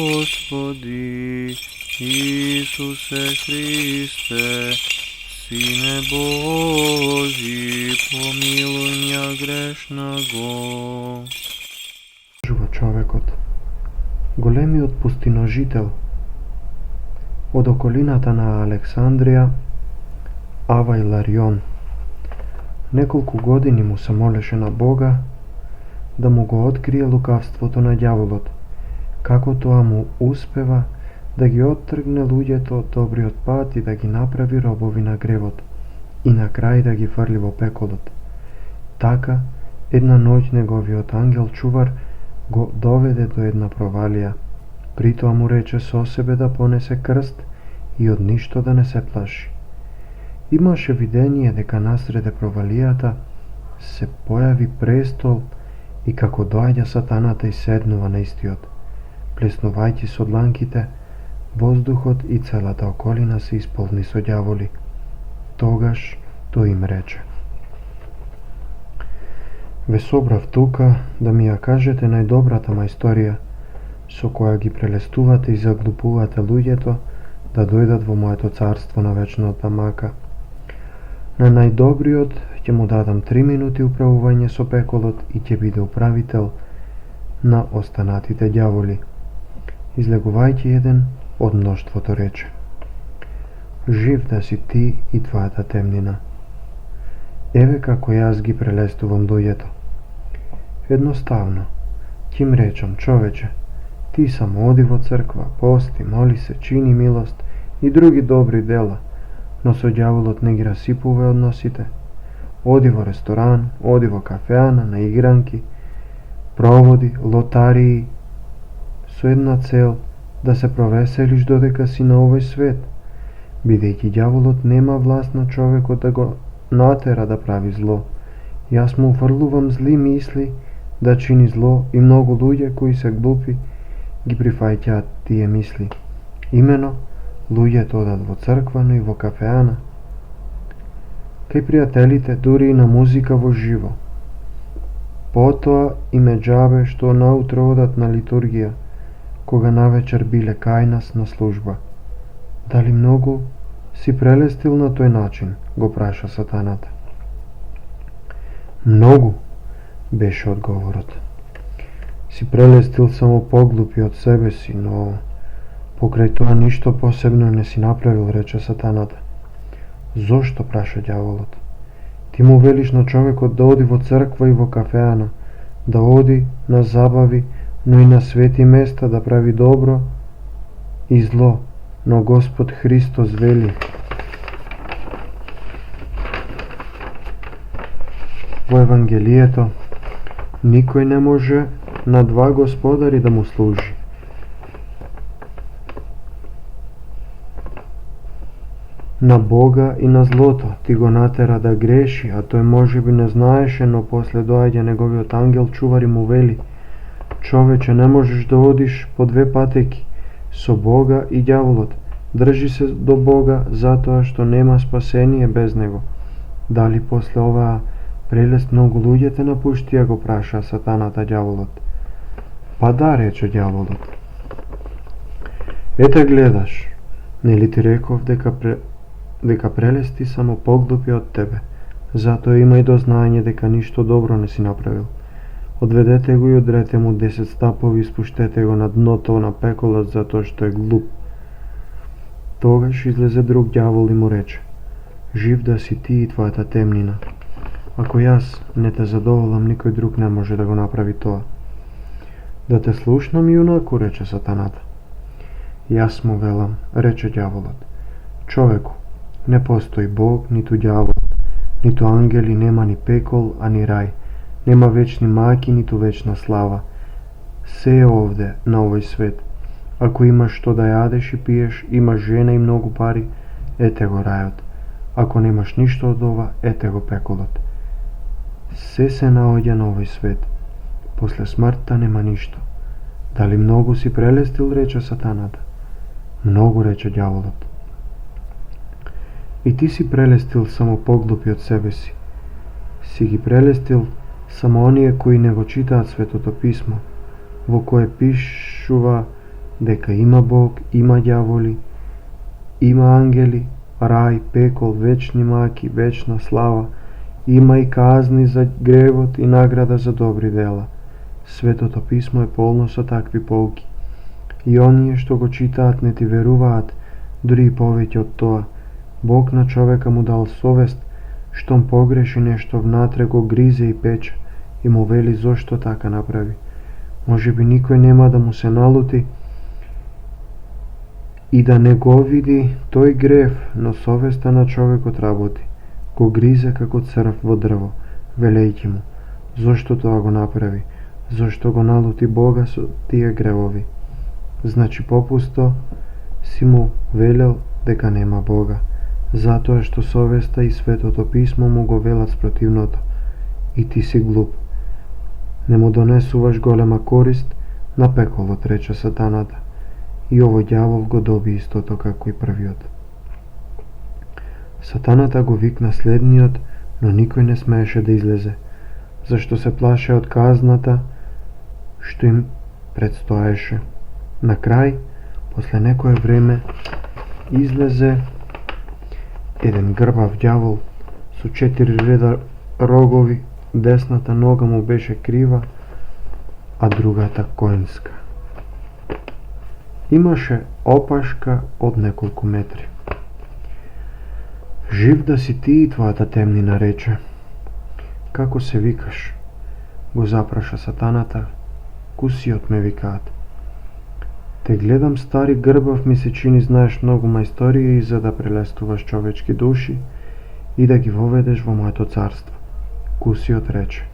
Господи Исусе Христе, Сине Божи, помилуј мја грешного. Кажува човекот, големиот пустиножител од околината на Александрија, Ава Иларион, неколку години му се молеше на Бога да му го открие лукавството на ѓаволот, како тоа му успева да ги оттргне луѓето од добриот пат и да ги направи робови на гревот и на крај да ги фрли во пеколот. Така, една ноќ неговиот ангел чувар го доведе до една провалија. Притоа му рече со себе да понесе крст и од ништо да не се плаши. Имаше видение дека насреде провалијата се појави престол и како доаѓа сатаната и седнува на истиот. Плеснувајќи со дланките, воздухот и целата околина се исполни со ѓаволи. Тогаш тој им рече: Ве собрав тука да ми ја кажете најдобрата мајсторија, со која ги прелестувате и заглупувате луѓето да дојдат во моето царство на вечната мака. На најдобриот ќе му дадам 3 минути управување со пеколот и ќе биде управител на останатите ѓаволи. Излегувајќи еден од мноштвото рече: Жив да си ти и твојата темнина. Еве како јас ги прелестувам луѓето. Едноставно, ќе им речам: човече, ти само оди во црква, пости, моли се, чини милост и други добри дела, но со ѓаволот не ги расипувај односите. Оди во ресторан, оди во кафеана, на игранки, проводи, лотарии, со една цел да се провеселиш додека си на овој свет, бидејќи ѓаволот нема власт на човекот да го натера да прави зло. Јас му уфрлувам зли мисли да чини зло и многу луѓе кои се глупи ги прифаќаат тие мисли. Имено, луѓето одат во црква, но и во кафеана, кај пријателите, дури и на музика во живо. Потоа им е џабе што наутро одат на литургија, кога навечер биле кај нас на служба. Дали многу си прелестил на тој начин, го праша сатаната. Многу, беше одговорот. Си прелестил само поглупи од себе си, но покрај тоа ништо посебно не си направил, рече сатаната. Зошто, праша ѓаволот? Ти му велиш на човекот да оди во црква и во кафеана, да оди на забави, но и на свети места да прави добро и зло, но Господ Христос вели: во Евангелието, никој не може на два господари да му служи. На Бога и на злото ти го натера да греши, а тој можеби не знаеше, но после доаѓа неговиот ангел чувар и му вели: човече, не можеш да одиш по две патеки, со Бога и ѓаволот. Држи се до Бога, затоа што нема спасение без него. Дали после оваа прелест многу луѓе те напуштија, го праша сатаната ѓаволот. Па да, рече ѓаволот. Ете гледаш, нели ти реков дека прелести само поглупи од тебе, затоа имај до знаење дека ништо добро не си направил. Одведете го и одрете му 10 стапови и спуштете го на дното на пеколот затоа што е глуп. Тогаш излезе друг ѓавол и му рече: Жив да си ти и твојата темнина. Ако јас не те задоволам, никој друг не може да го направи тоа. Да те слушнам јунаку, рече сатаната. Јас му велам, рече ѓаволот: човеку, не постои Бог, ниту ѓавол, ниту ангели, нема ни пекол, а ни рај, нема вечни маки, ниту вечна слава. Се е овде, на овој свет. Ако имаш што да јадеш и пиеш, имаш жена и многу пари, ете го рајот. Ако немаш ништо од ова, ете го пеколот. Се наоѓа на овој свет. После смртта нема ништо. Дали многу си прелестил, рече сатаната. Многу, рече ѓаволот. И ти си прелестил само поглупи од себе си. Си ги прелестил само оние кои не го читаат Светото Писмо. во кое пишува дека има Бог, има ѓаволи, има ангели, рај, пекол, вечни маки, вечна слава, има и казни за гревот и награда за добри дела. Светото писмо е полно со такви полки. И оние што го читаат не ти веруваат, дури и повеќе од тоа. Бог на човека му дал совест, штом погреши нешто внатре го гризе и пече и му вели зошто така направи. Може би никој нема да му се налути и да не го види тој грев, но совеста на човекот работи. Го гризе како црв во дрво, велејќи му, зошто тоа го направи, зошто го налути Бога со тие гревови. Значи попусто си му велел дека нема Бога, затоа што совеста и Светото писмо му го велат спротивното. И ти си глуп. Не му донесуваш голема корист, на пеколот, рече сатаната. И овој ѓавол го доби истото како и првиот. Сатаната го викна следниот, но никој не смееше да излезе, зашто се плаше од казната што им предстоеше. На крај, после некое време, излезе еден грбав ѓавол со 4 реда рогови, десната нога му беше крива, а другата конска. Имаше опашка од неколку метри. Жив да си ти и твојата темнина, рече. Како се викаш? Го запраша сатаната. Кусиот ме викаат. Те гледам, стари грбав, ми се чини знаеш многу мајстории за да прелестуваш човечки души и да ги воведеш во моето царство. Кусиот рече.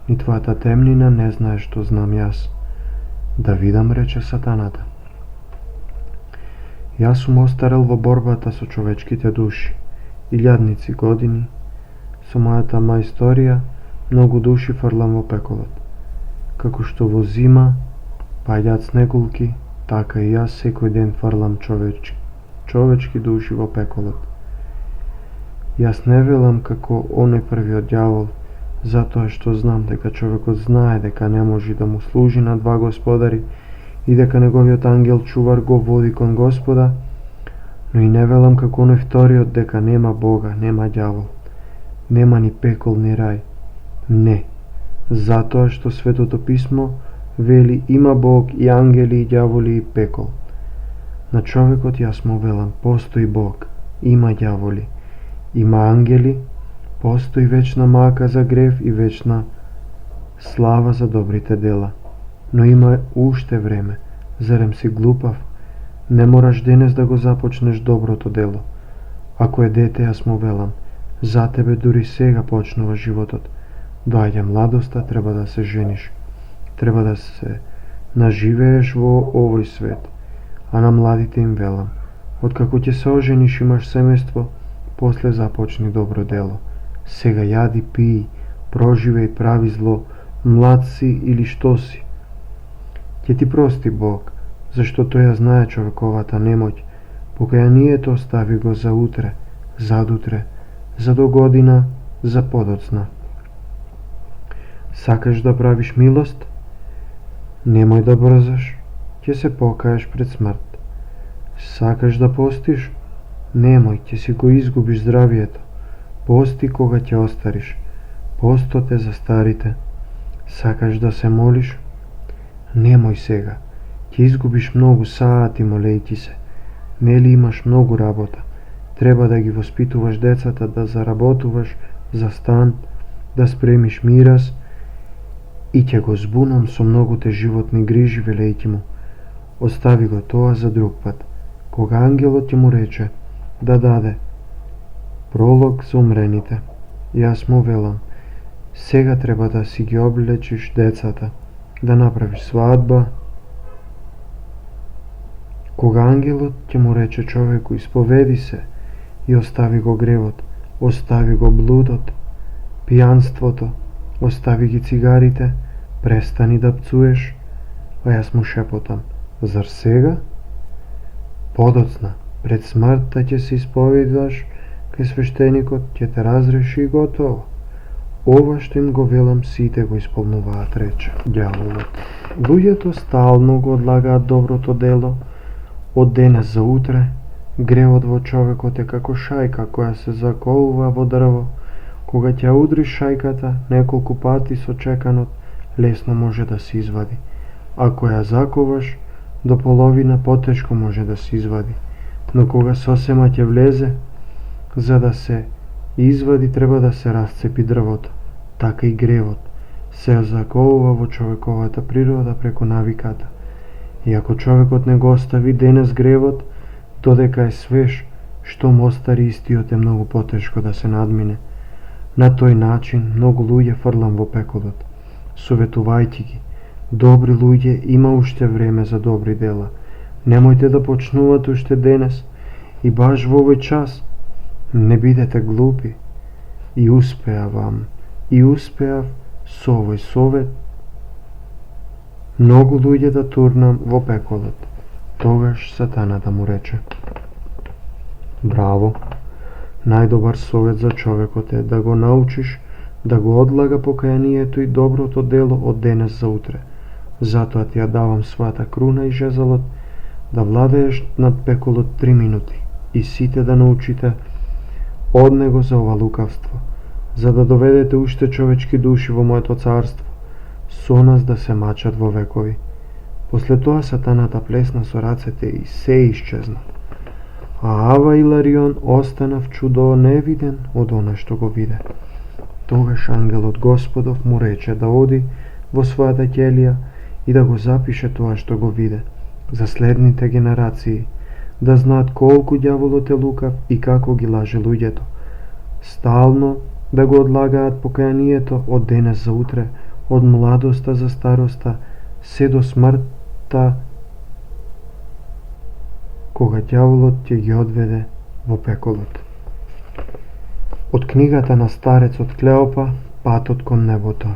Ни твојата темнина не знаеш што знам јас. Да видам, рече сатаната. Јас сум остарел во борбата со човечките души. Илјадници години, со мојата мајсторија, многу души фрлам во пеколот. Како што во зима паѓаат снегулки, така и јас секој ден фрлам човечки души во пеколот. Јас не велам како оној првиот ѓавол, затоа што знам дека човекот знае дека не може да му служи на два господари и дека неговиот ангел чувар го води кон Господа, но и не велам како оној вториот дека нема Бога, нема ѓавол, нема ни пекол ни рај. Не, затоа што Светото писмо вели има Бог и ангели и ѓаволи и пекол. На човекот јас му велам, постои Бог, има ѓаволи, има ангели, постои вечна мака за грев и вечна слава за добрите дела. Но има уште време, зарем си глупав? Не мораш денес да го започнеш доброто дело. Ако е дете, јас му велам, за тебе дури сега почнува животот. Доаѓа младоста, треба да се жениш. Треба да се наживееш во овој свет. А на младите им велам, откако ќе се ожениш имаш семејство, после започни добро дело. Сега јади, пии, проживеј, прави зло, млад си или што си. Ќе ти прости Бог, зашто тој ја знае човековата немоќ, покајанието остави го за утре, задутре, за догодина, за подоцна. Сакаш да правиш милост? Немој да брзаш, ќе се покаеш пред смрт. Сакаш да постиш? Немој, ќе си го изгубиш здравието. Пости кога ќе остариш. Постот е за старите. Сакаш да се молиш? Немој сега, ќе изгубиш многу саати молејќи се. Нели имаш многу работа? Треба да ги воспитуваш децата, да заработуваш за стан, да спремиш мирас и ќе го збунам со многуте животни грижи, велејќи му. Остави го тоа за друг пат. Кога ангелот ќе му рече да даде пролог за умрените, јас му велам, сега треба да си ги облечиш децата, да направиш свадба. Кога ангелот ќе му рече човеку, исповеди се и остави го гревот, остави го блудот, пијанството, остави ги цигарите, престани да пцуеш, а јас му шепотам, зар сега? Подоцна, пред смртта ќе се исповедаш кај свештеникот, ќе те разреши и готово. Ова што им го велам сите го исполнуваат, рече ѓаволот. Луѓето стално го одлагаат доброто дело од денес за утре. Гревот во човекот е како шајка која се заколува во дрво. Кога ќе удри шајката неколку пати со чеканот, лесно може да се извади. Ако ја заковаш, до половина потешко може да се извади. Но кога сосема ќе влезе, за да се извади треба да се расцепи дрвото. Така и гревот се заколува во човековата природа преку навиката. И ако човекот не го остави денес гревот, додека е свеж, што му остари истиот е многу потешко да се надмине. На тој начин многу луѓе фрлам во пеколот, советувајќи ги: добри луѓе, има уште време за добри дела. Немојте да почнувате уште денес и баш во овој час. Не бидете глупи. И успеав со овој совет многу луѓе да турнам во пеколот. Тогаш сатаната му рече: браво, најдобар совет за човекот е да го научиш да го одлага покаянието и доброто дело од денес за утре. Затоа ти ја давам својата круна и жезалот да владееш над пеколот 3 минути и сите да научите од него за ова лукавство, за да доведете уште човечки души во моето царство, со нас да се мачат во векови. После тоа сатаната плесна со рацете и се исчезна. А Ава и Ларион остана в чудо невиден од она што го виде. Тогаш ангелот Господов му рече да оди во својата ќелија и да го запише тоа што го виде, за следните генерации, да знаат колку ѓаволот е лукав и како ги лаже луѓето. Стално да го одлагаат покаянието од денес за утре, од младоста за староста, се до смртта, кога ѓаволот ќе ги одведе во пеколот. Од книгата на старецот Клеопа, Патот кон небото.